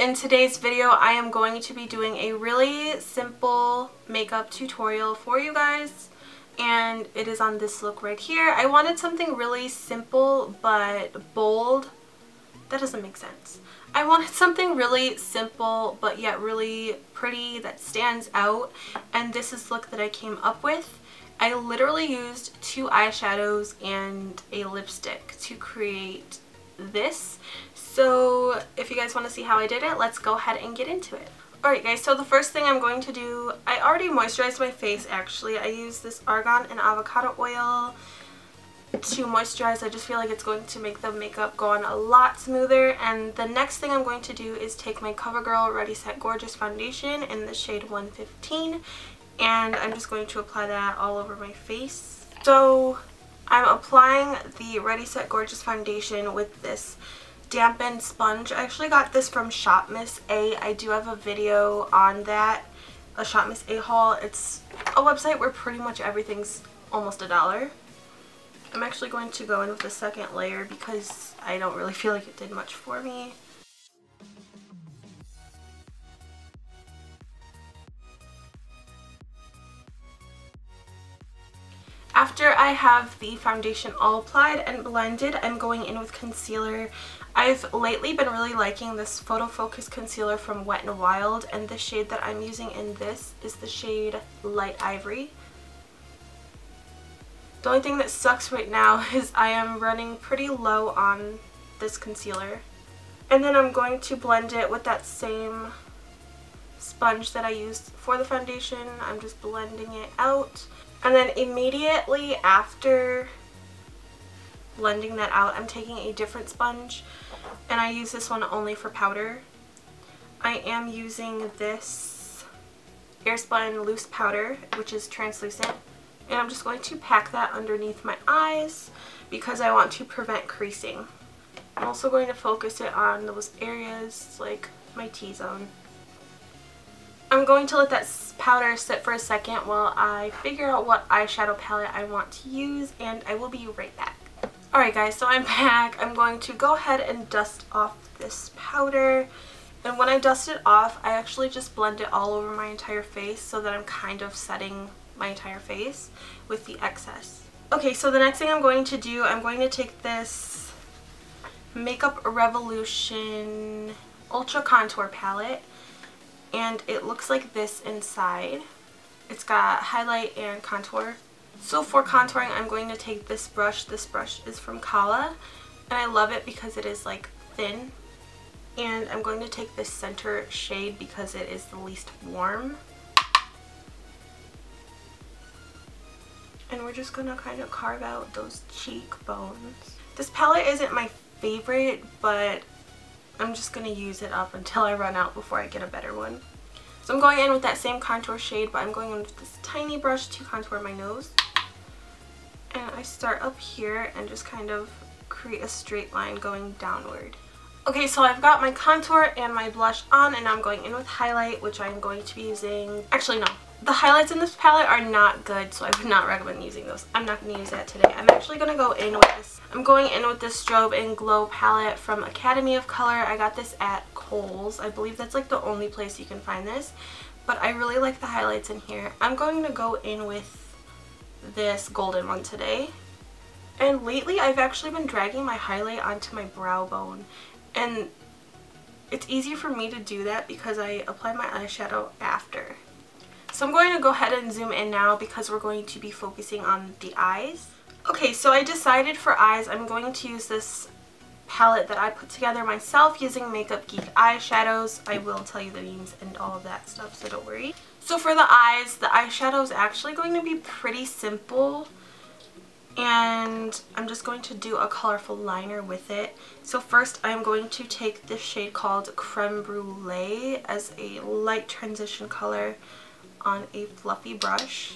in today's video I am going to be doing a really simple makeup tutorial for you guys, and it is on this look right here. I wanted something really simple but bold. That doesn't make sense. I wanted something really simple but yet really pretty that stands out, and this is the look that I came up with. I literally used 2 eyeshadows and a lipstick to create this. So if you guys want to see how I did it, let's go ahead and get into it. Alright guys, so the first thing I'm going to do, I already moisturized my face actually. I used this argan and avocado oil to moisturize. I just feel like it's going to make the makeup go on a lot smoother. And the next thing I'm going to do is take my CoverGirl Ready Set Gorgeous foundation in the shade 115, and I'm just going to apply that all over my face. So I'm applying the Ready Set Gorgeous foundation with this dampened sponge. I actually got this from Shop Miss A. I do have a video on that, a Shop Miss A haul. It's a website where pretty much everything's almost $1. I'm actually going to go in with the second layer because I don't really feel like it did much for me. After I have the foundation all applied and blended, I'm going in with concealer. I've lately been really liking this Photo Focus concealer from Wet n Wild, and the shade that I'm using in this is the shade Light Ivory. The only thing that sucks right now is I am running pretty low on this concealer. And then I'm going to blend it with that same sponge that I used for the foundation. I'm just blending it out. And then immediately after blending that out, I'm taking a different sponge, and I use this one only for powder. I am using this Airspun loose powder, which is translucent, and I'm just going to pack that underneath my eyes because I want to prevent creasing. I'm also going to focus it on those areas like my T-zone. I'm going to let that powder sit for a second while I figure out what eyeshadow palette I want to use, and I will be right back. Alright guys, so I'm back. I'm going to go ahead and dust off this powder, and when I dust it off, I actually just blend it all over my entire face so that I'm kind of setting my entire face with the excess. Okay, so the next thing I'm going to do, I'm going to take this Makeup Revolution Ultra Contour palette, and it looks like this inside. It's got highlight and contour. So for contouring, I'm going to take this brush. This brush is from Kala, and I love it because it is like thin. And I'm going to take this center shade because it is the least warm. And we're just going to kind of carve out those cheekbones. This palette isn't my favorite, but I'm just going to use it up until I run out before I get a better one. So I'm going in with that same contour shade, but I'm going in with this tiny brush to contour my nose. And I start up here and just kind of create a straight line going downward. Okay, so I've got my contour and my blush on, and I'm going in with highlight, which I'm going to be using... Actually, no. The highlights in this palette are not good, so I would not recommend using those. I'm not going to use that today. I'm actually going to go in with this. I'm going in with this Strobe and Glow palette from Academy of Color. I got this at Kohl's. I believe that's like the only place you can find this. But I really like the highlights in here. I'm going to go in with this golden one today. And lately I've actually been dragging my highlight onto my brow bone. And it's easy for me to do that because I apply my eyeshadow after. So I'm going to go ahead and zoom in now because we're going to be focusing on the eyes. Okay, so I decided for eyes I'm going to use this palette that I put together myself using Makeup Geek eyeshadows. I will tell you the names and all of that stuff, so don't worry. So for the eyes, the eyeshadow is actually going to be pretty simple, and I'm just going to do a colorful liner with it. So first I'm going to take this shade called Creme Brulee as a light transition color on a fluffy brush.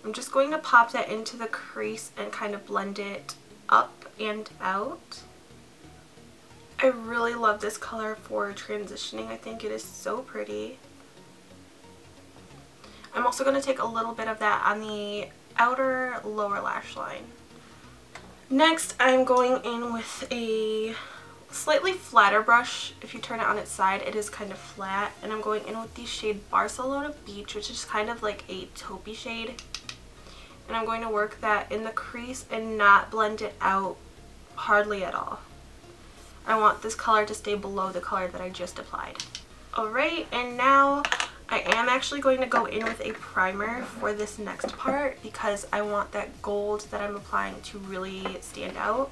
I'm just going to pop that into the crease and kind of blend it up and out. I really love this color for transitioning. I think it is so pretty. I'm also going to take a little bit of that on the outer lower lash line. Next, I'm going in with a slightly flatter brush. If you turn it on its side, it is kind of flat. And I'm going in with the shade Barcelona Beach, which is kind of like a taupey shade. And I'm going to work that in the crease and not blend it out hardly at all. I want this color to stay below the color that I just applied. Alright, and now I am actually going to go in with a primer for this next part because I want that gold that I'm applying to really stand out.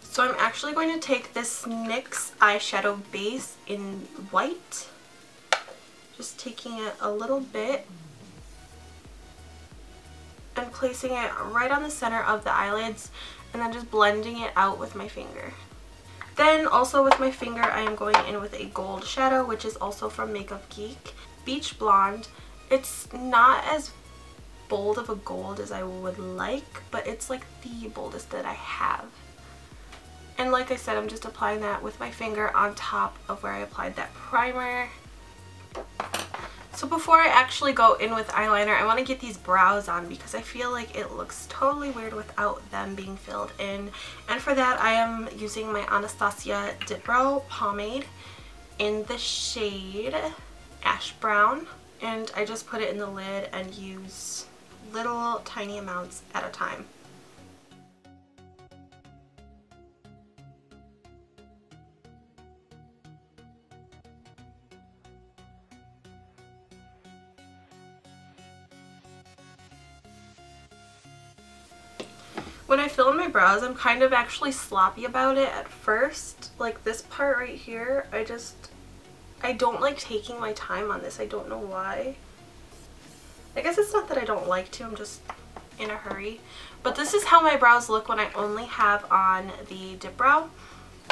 So I'm actually going to take this NYX eyeshadow base in white, just taking it a little bit and placing it right on the center of the eyelids and then just blending it out with my finger. Then also with my finger I am going in with a gold shadow, which is also from Makeup Geek, Beach Blonde. It's not as bold of a gold as I would like, but it's like the boldest that I have. And like I said, I'm just applying that with my finger on top of where I applied that primer. So before I actually go in with eyeliner, I want to get these brows on because I feel like it looks totally weird without them being filled in. And for that, I am using my Anastasia Dip Brow Pomade in the shade Ash Brown. And I just put it in the lid and use little tiny amounts at a time. When I fill in my brows, I'm kind of actually sloppy about it at first. Like this part right here, I don't like taking my time on this. I don't know why. I guess it's not that I don't like to, I'm just in a hurry. But this is how my brows look when I only have on the dip brow.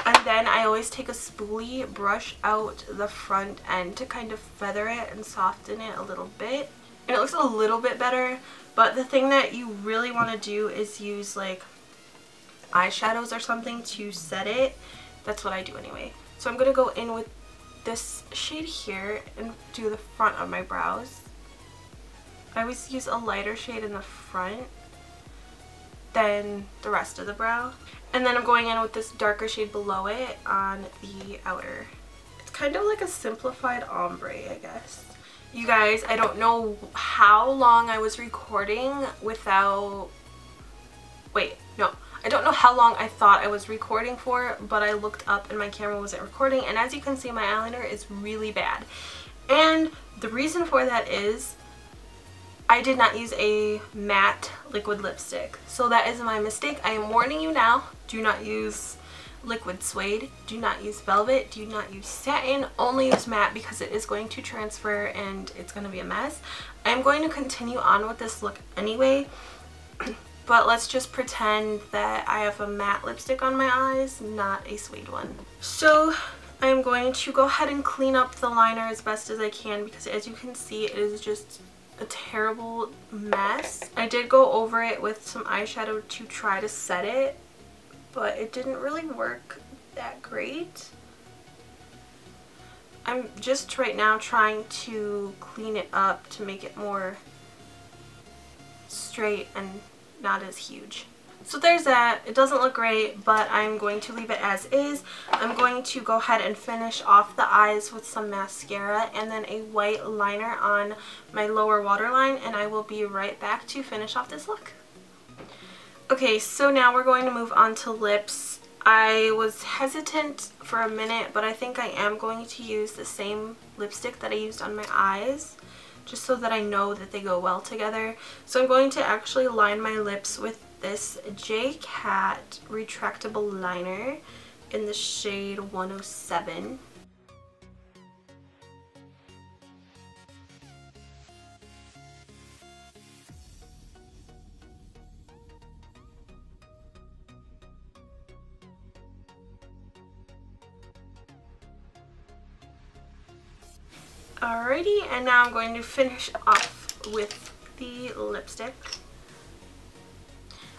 And then I always take a spoolie, brush out the front end to kind of feather it and soften it a little bit. And it looks a little bit better. But the thing that you really want to do is use like eyeshadows or something to set it. That's what I do anyway. So I'm going to go in with this shade here and do the front of my brows. I always use a lighter shade in the front than the rest of the brow. And then I'm going in with this darker shade below it on the outer. It's kind of like a simplified ombre, I guess. You guys, I don't know how long I was recording without... Wait, no. I don't know how long I thought I was recording for, but I looked up and my camera wasn't recording. And as you can see, my eyeliner is really bad. And the reason for that is I did not use a matte liquid lipstick. So that is my mistake. I am warning you now. Do not use liquid suede, do not use velvet, do not use satin, only use matte because it is going to transfer and it's going to be a mess. I'm going to continue on with this look anyway, but let's just pretend that I have a matte lipstick on my eyes, not a suede one. So I'm going to go ahead and clean up the liner as best as I can because as you can see it is just a terrible mess. I did go over it with some eyeshadow to try to set it, but it didn't really work that great. I'm just right now trying to clean it up to make it more straight and not as huge. So there's that. It doesn't look great, but I'm going to leave it as is. I'm going to go ahead and finish off the eyes with some mascara and then a white liner on my lower waterline, and I will be right back to finish off this look. Okay, so now we're going to move on to lips. I was hesitant for a minute, but I think I am going to use the same lipstick that I used on my eyes, just so that I know that they go well together. So I'm going to actually line my lips with this J Cat retractable liner in the shade 107. Alrighty, and now I'm going to finish off with the lipstick.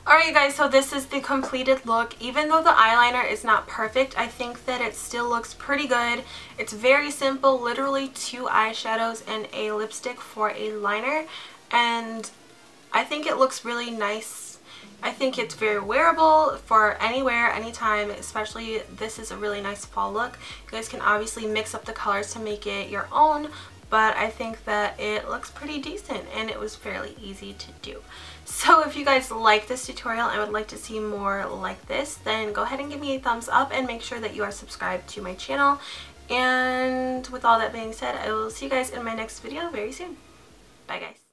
Alright you guys, so this is the completed look. Even though the eyeliner is not perfect, I think that it still looks pretty good. It's very simple, literally 2 eyeshadows and a lipstick for a liner. And I think it looks really nice. I think it's very wearable for anywhere, anytime, especially this is a really nice fall look. You guys can obviously mix up the colors to make it your own, but I think that it looks pretty decent and it was fairly easy to do. So if you guys like this tutorial and would like to see more like this, then go ahead and give me a thumbs up and make sure that you are subscribed to my channel. And with all that being said, I will see you guys in my next video very soon. Bye guys.